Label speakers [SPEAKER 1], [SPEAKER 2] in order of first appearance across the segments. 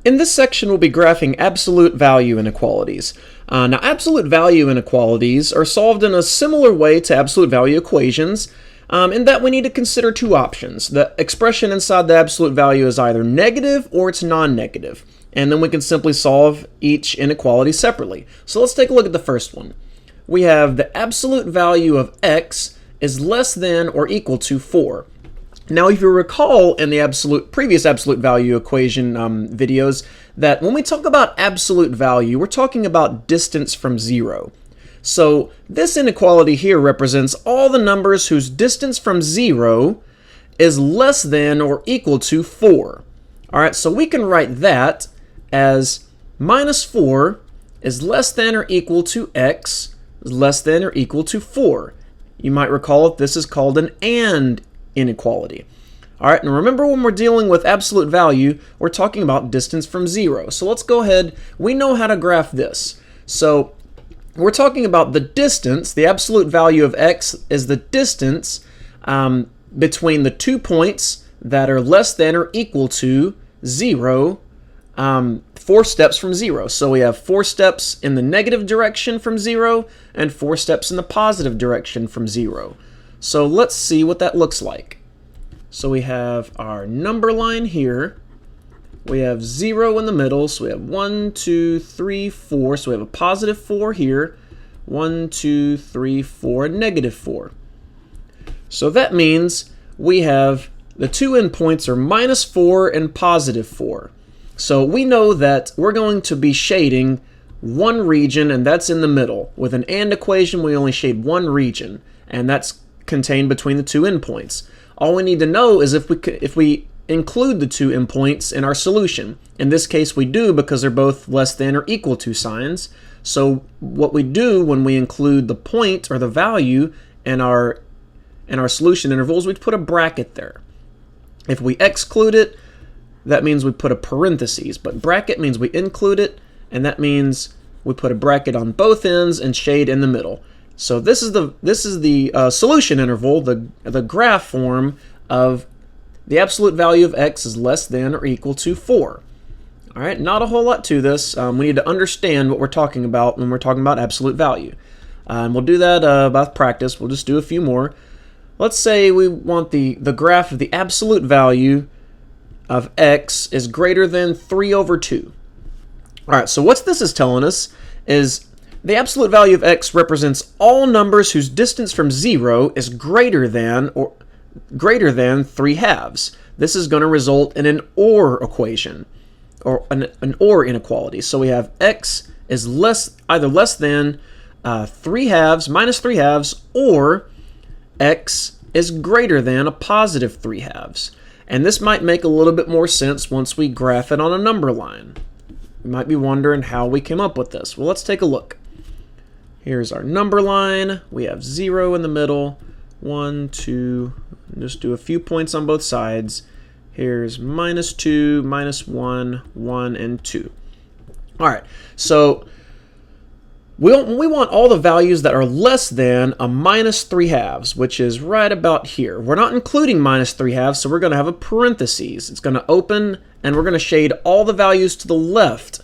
[SPEAKER 1] In this section, we'll be graphing absolute value inequalities. Now, absolute value inequalities are solved in a similar way to absolute value equations, in that we need to consider two options. The expression inside the absolute value is either negative or it's non-negative, and then we can simply solve each inequality separately. So let's take a look at the first one. We have the absolute value of x is less than or equal to 4. Now, if you recall in the previous absolute value equation videos, that when we talk about absolute value, we're talking about distance from 0. So this inequality here represents all the numbers whose distance from 0 is less than or equal to 4. All right, so we can write that as minus 4 is less than or equal to x is less than or equal to 4. You might recall that this is called an AND inequality. All right, and remember when we're dealing with absolute value, we're talking about distance from 0. So let's go ahead. We know how to graph this. So we're talking about the distance. The absolute value of x is the distance between the 2 points that are less than or equal to 0, 4 steps from 0. So we have 4 steps in the negative direction from 0 and 4 steps in the positive direction from 0. So let's see what that looks like. So we have our number line here. We have 0 in the middle. So we have 1, 2, 3, 4. So we have a positive 4 here. 1, 2, 3, 4, negative 4. So that means we have the two endpoints are minus 4 and positive 4. So we know that we're going to be shading one region, and that's in the middle. With an AND equation, we only shade one region, and that's contained between the two endpoints. All we need to know is if we include the two endpoints in our solution. In this case, we do because they're both less than or equal to signs. So what we do when we include the point or the value in our solution intervals, we put a bracket there. If we exclude it, that means we put a parentheses, but bracket means we include it, and that means we put a bracket on both ends and shade in the middle. So this is the solution interval, the graph form of the absolute value of x is less than or equal to 4. All right, not a whole lot to this. We need to understand what we're talking about when we're talking about absolute value. And we'll do that by practice. We'll just do a few more. Let's say we want the graph of the absolute value of x is greater than 3 over 2. All right, so what this is telling us is the absolute value of x represents all numbers whose distance from 0 is greater than 3 halves. This is going to result in an OR equation, or an OR inequality. So we have x is either less than 3 halves, minus 3 halves, or x is greater than a positive 3 halves. And this might make a little bit more sense once we graph it on a number line. You might be wondering how we came up with this. Well, let's take a look. Here's our number line. We have 0 in the middle. 1, 2, just do a few points on both sides. Here's minus 2, minus 1, 1, and 2. All right, so we want all the values that are less than a minus 3 halves, which is right about here. We're not including minus 3 halves, so we're going to have a parentheses. It's going to open, and we're going to shade all the values to the left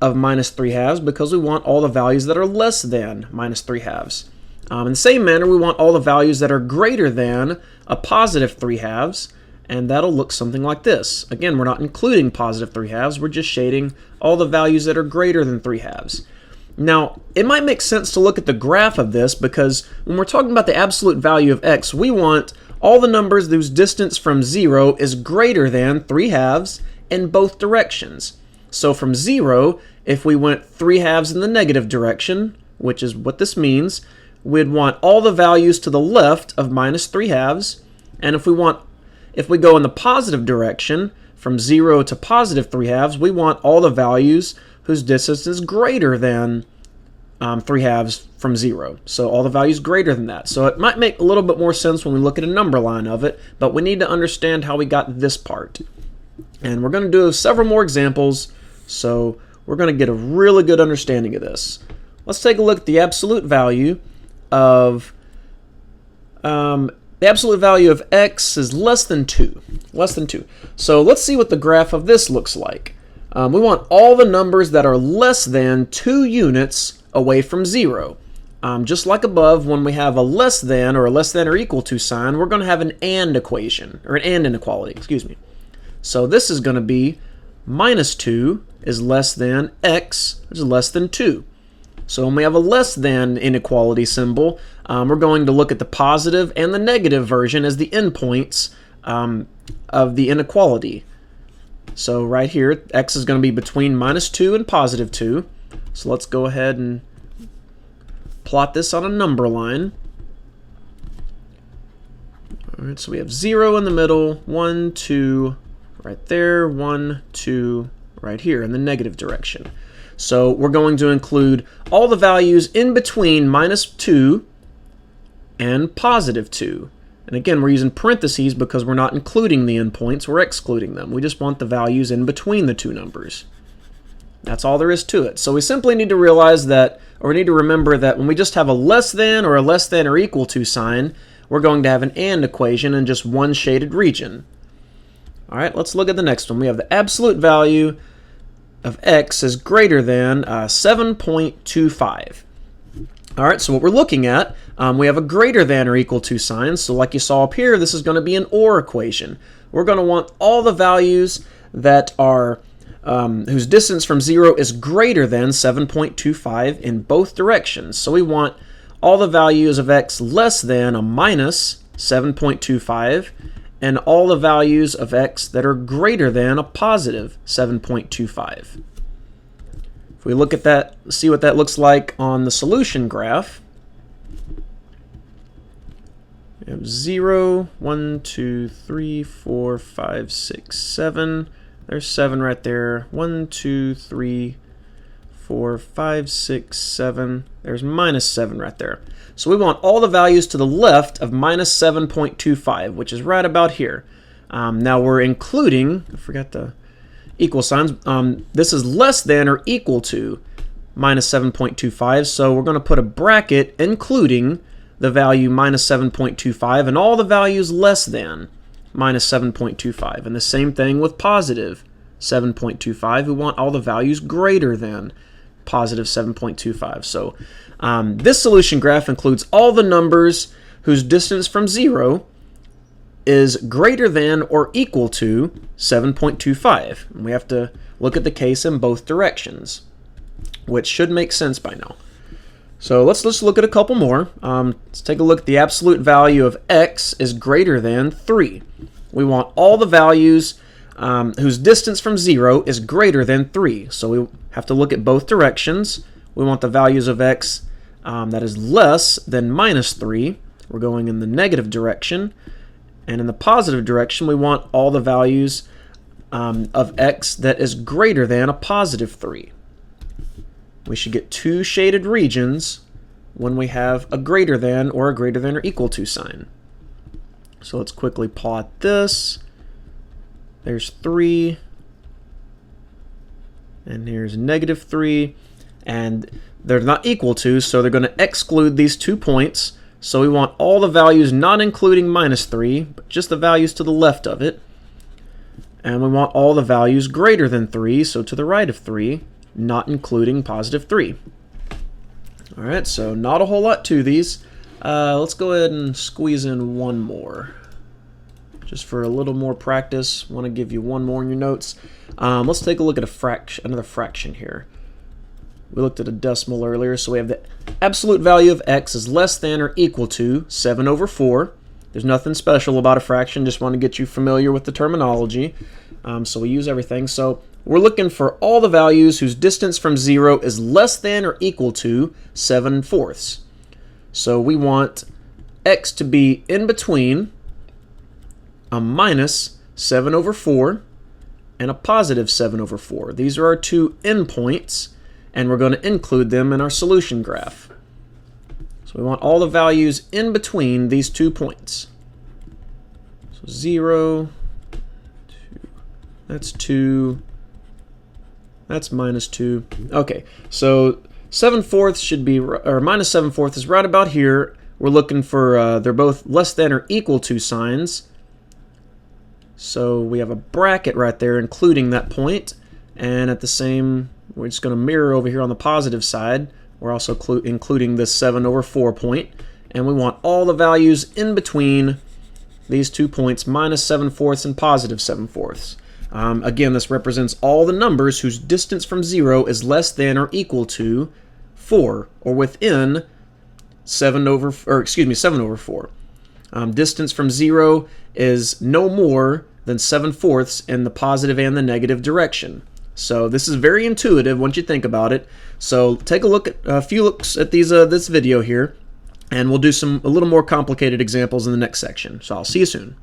[SPEAKER 1] of minus 3 halves because we want all the values that are less than minus 3 halves. In the same manner, we want all the values that are greater than a positive 3 halves, and that'll look something like this. Again, we're not including positive 3 halves, we're just shading all the values that are greater than 3 halves. Now, it might make sense to look at the graph of this because when we're talking about the absolute value of x, we want all the numbers whose distance from 0 is greater than 3 halves in both directions. So from 0, if we went 3 halves in the negative direction, which is what this means, we'd want all the values to the left of minus 3 halves. And if we go in the positive direction, from 0 to positive 3 halves, we want all the values whose distance is greater than 3 halves from 0. So all the values greater than that. So it might make a little bit more sense when we look at a number line of it, but we need to understand how we got this part. And we're going to do several more examples, so we're going to get a really good understanding of this. Let's take a look at the absolute value of x is less than 2. So let's see what the graph of this looks like. We want all the numbers that are less than 2 units away from 0. Just like above, when we have a less than or equal to sign, we're going to have an and equation, or an and inequality, excuse me. So this is going to be minus 2 is less than x, which is less than 2. So when we have a less than inequality symbol, we're going to look at the positive and the negative version as the endpoints of the inequality. So right here, x is going to be between minus 2 and positive 2. So let's go ahead and plot this on a number line. All right, so we have 0 in the middle, 1, 2 right there, 1, 2 right here in the negative direction. So we're going to include all the values in between minus 2 and positive 2. And again, we're using parentheses because we're not including the endpoints, we're excluding them. We just want the values in between the two numbers. That's all there is to it. So we simply need to realize that, or we need to remember that when we just have a less than or equal to sign, we're going to have an and equation in just one shaded region. All right, let's look at the next one. We have the absolute value of x is greater than 7.25. All right, so what we're looking at, we have a greater than or equal to sign. So like you saw up here, this is going to be an or equation. We're going to want all the values that are whose distance from 0 is greater than 7.25 in both directions. So we want all the values of x less than a minus 7.25 and all the values of x that are greater than a positive 7.25. If we look at that, see what that looks like on the solution graph. We have 0, 1, 2, 3, 4, 5, 6, 7. There's 7 right there. 1, 2, 3, 4, 5, 6, 7. There's minus 7 right there. So we want all the values to the left of minus 7.25, which is right about here. Now we're including, I forgot the equal signs. This is less than or equal to minus 7.25, so we're going to put a bracket including the value minus 7.25 and all the values less than minus 7.25. And the same thing with positive 7.25. We want all the values greater than positive 7.25. So this solution graph includes all the numbers whose distance from 0 is greater than or equal to 7.25. And we have to look at the case in both directions, which should make sense by now. So let's look at a couple more. Let's take a look at the absolute value of x is greater than 3. We want all the values whose distance from 0 is greater than 3. So we have to look at both directions. We want the values of x that is less than minus 3. We're going in the negative direction. And in the positive direction, we want all the values of x that is greater than a positive 3. We should get two shaded regions when we have a greater than or equal to sign. So let's quickly plot this. There's 3, and here's negative 3, and they're not equal to, so they're going to exclude these 2 points. So we want all the values not including minus 3, but just the values to the left of it. And we want all the values greater than 3, so to the right of 3, not including positive 3. All right, so not a whole lot to these. Let's go ahead and squeeze in one more. Just for a little more practice, I want to give you one more in your notes. Let's take a look at another fraction here. We looked at a decimal earlier, so we have the absolute value of x is less than or equal to 7 over 4. There's nothing special about a fraction, just want to get you familiar with the terminology. So we use everything. So we're looking for all the values whose distance from 0 is less than or equal to 7/4. So we want x to be in between a minus 7 over 4 and a positive 7 over 4. These are our two endpoints, and we're going to include them in our solution graph. So we want all the values in between these 2 points. So 0, 2, that's 2, that's minus 2. Okay, so 7/4 should be, or minus 7/4 is right about here. We're looking for, they're both less than or equal to signs. So we have a bracket right there including that point, And at the same, we're just going to mirror over here on the positive side. We're also including this 7 over 4 point. And we want all the values in between these 2 points, minus 7/4 and positive 7/4. Again, this represents all the numbers whose distance from 0 is less than or equal to 4, or within 7 over 4. Distance from 0 is no more than 7/4 in the positive and the negative direction. So this is very intuitive once you think about it. So take a few looks at this video here, and we'll do a little more complicated examples in the next section. So I'll see you soon.